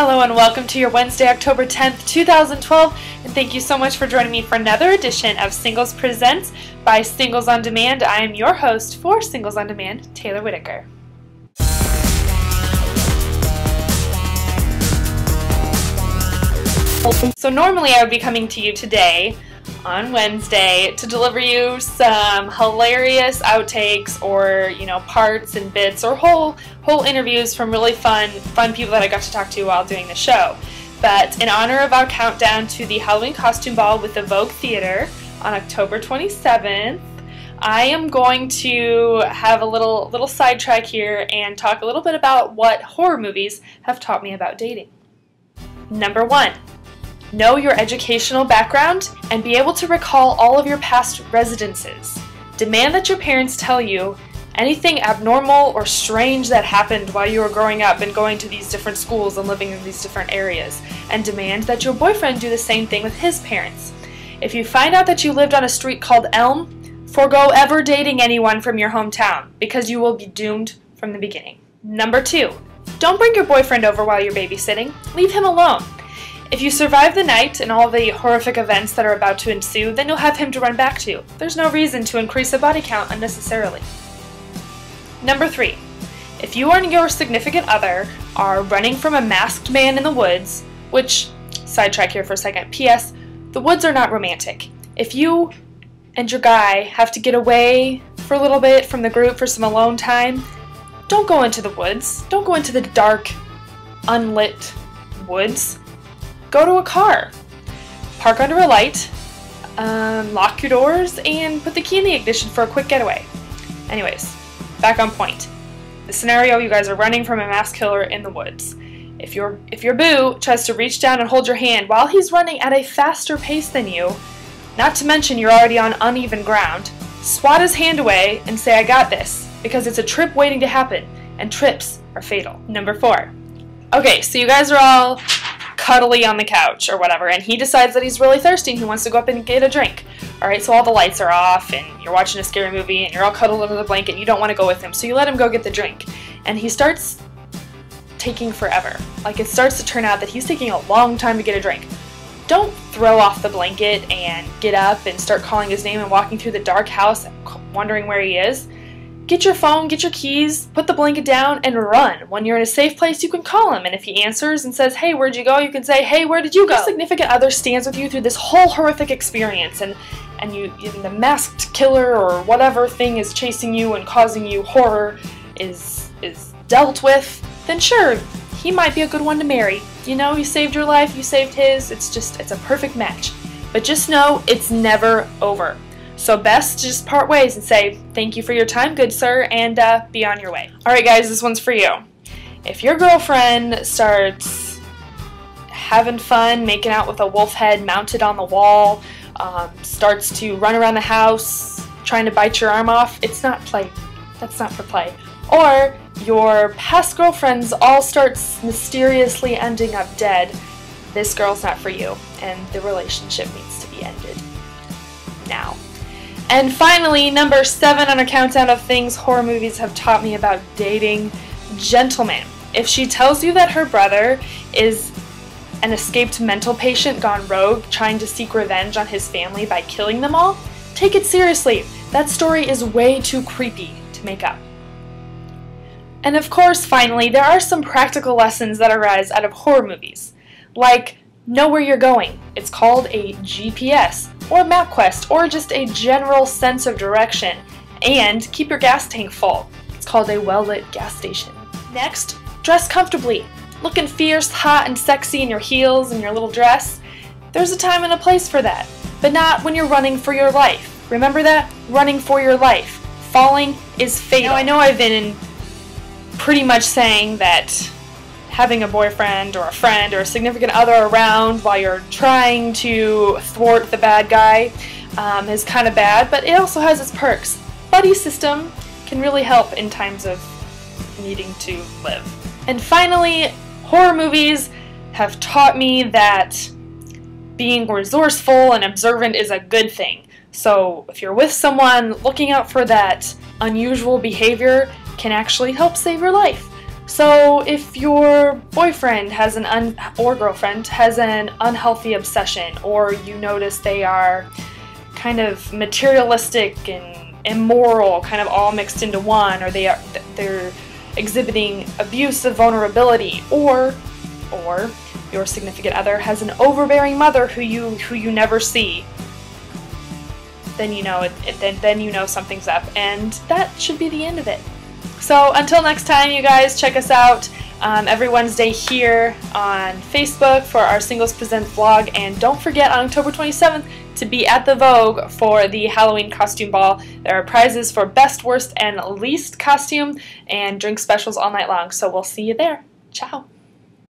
Hello and welcome to your Wednesday, October 10th, 2012, and thank you so much for joining me for another edition of Singles Presents by Singles on Demand. I am your host for Singles on Demand, Talor Whitaker. So normally I would be coming to you today on Wednesday to deliver you some hilarious outtakes or, parts and bits or whole interviews from really fun people that I got to talk to while doing the show. But in honor of our countdown to the Halloween costume ball with the Vogue Theater on October 27th, I am going to have a little sidetrack here and talk a little bit about what horror movies have taught me about dating. Number 1. Know your educational background and be able to recall all of your past residences. Demand that your parents tell you anything abnormal or strange that happened while you were growing up and going to these different schools and living in these different areas. And demand that your boyfriend do the same thing with his parents. If you find out that you lived on a street called Elm, forego ever dating anyone from your hometown because you will be doomed from the beginning. Number 2. Don't bring your boyfriend over while you're babysitting. Leave him alone. If you survive the night and all the horrific events that are about to ensue, then you'll have him to run back to. There's no reason to increase a body count unnecessarily. Number 3. If you and your significant other are running from a masked man in the woods, which, sidetrack here for a second, P.S., the woods are not romantic. If you and your guy have to get away for a little bit from the group for some alone time, don't go into the woods. Don't go into the dark, unlit woods. Go to a car, park under a light, lock your doors, and put the key in the ignition for a quick getaway. Anyways, back on point. The scenario, you guys are running from a mass killer in the woods. If your boo tries to reach down and hold your hand while he's running at a faster pace than you, not to mention you're already on uneven ground, swat his hand away and say, "I got this," because it's a trip waiting to happen, and trips are fatal. Number 4. Okay, so you guys are all cuddly on the couch or whatever, and he decides that he's really thirsty and he wants to go up and get a drink. Alright, so all the lights are off and you're watching a scary movie and you're all cuddled under the blanket and you don't want to go with him, so you let him go get the drink. And he starts taking forever. Like, it starts to turn out that he's taking a long time to get a drink. Don't throw off the blanket and get up and start calling his name and walking through the dark house wondering where he is. Get your phone, get your keys, put the blanket down, and run. When you're in a safe place, you can call him, and if he answers and says, "Hey, where'd you go?" you can say, "Hey, where did you go?" Your significant other stands with you through this whole horrific experience, and the masked killer or whatever thing is chasing you and causing you horror is dealt with, then sure, he might be a good one to marry. You saved your life, you saved his, it's a perfect match. But just know, it's never over. So best to just part ways and say, "Thank you for your time, good sir," and be on your way. Alright guys, this one's for you. If your girlfriend starts having fun, making out with a wolf head mounted on the wall, starts to run around the house, trying to bite your arm off, it's not play. That's not for play. Or your past girlfriends all start mysteriously ending up dead, this girl's not for you, and the relationship needs to be ended now. And finally, number 7 on a countdown of things horror movies have taught me about dating. Gentlemen, if she tells you that her brother is an escaped mental patient gone rogue trying to seek revenge on his family by killing them all, take it seriously. That story is way too creepy to make up. And of course, finally, there are some practical lessons that arise out of horror movies. Like, know where you're going. It's called a GPS. Or MapQuest, or just a general sense of direction, and keep your gas tank full. It's called a well-lit gas station. Next, dress comfortably. Looking fierce, hot, and sexy in your heels and your little dress. There's a time and a place for that, but not when you're running for your life. Remember that? Running for your life. Falling is fatal. Now, I know I've been pretty much saying that having a boyfriend or a friend or a significant other around while you're trying to thwart the bad guy is kind of bad, but it also has its perks. Buddy system can really help in times of needing to live. And finally, horror movies have taught me that being resourceful and observant is a good thing. So if you're with someone, looking out for that unusual behavior can actually help save your life. So if your boyfriend has or girlfriend has an unhealthy obsession, or you notice they are kind of materialistic and immoral, kind of all mixed into one, or they're exhibiting abuse of vulnerability, or your significant other has an overbearing mother who you never see, then you know then you know something's up, and that should be the end of it. So until next time, you guys, check us out every Wednesday here on Facebook for our Singles Present vlog, and don't forget on October 27th to be at the Vogue for the Halloween costume ball. There are prizes for best, worst, and least costume, and drink specials all night long, so we'll see you there. Ciao!